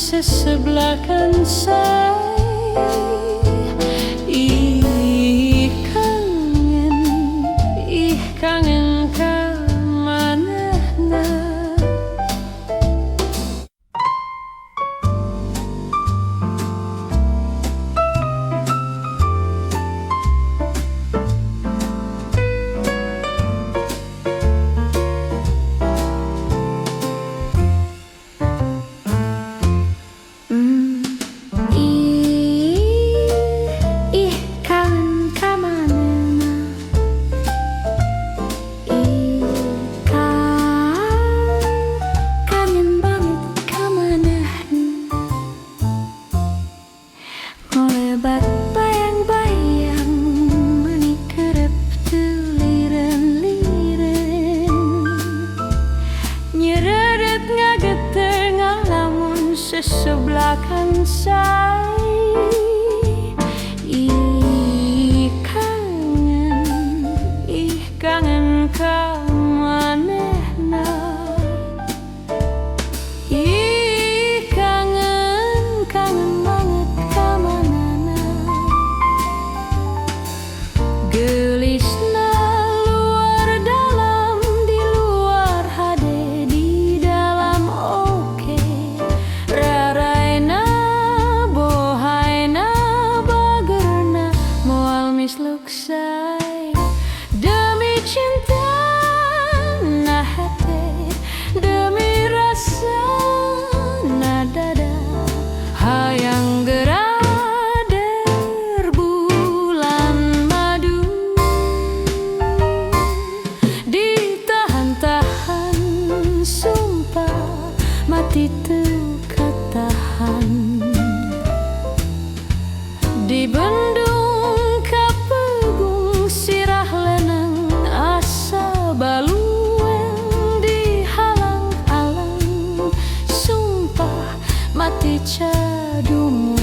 sesebelakan say. Ih kangen ka manehna. Ngolebat bayang-bayang mani kerep teu lireun-lireun, nyeredet ngageter ngalamun sesebelakan say. Ih kangen ka manehna. Ih kangen banget ka manehna. Gelisna luar dalam, di luar hade, di dalam oke. Raraina bohaina bagerna moal misluk say. Demi cinta na hate, demi rasa na dada, hayang gerader bulan madu. Ditahan-tahan sumpah mati teu katahan. Dibendung kapegung sirah leneng asa balueng. Dihalang-halang sumpah mati cadumu.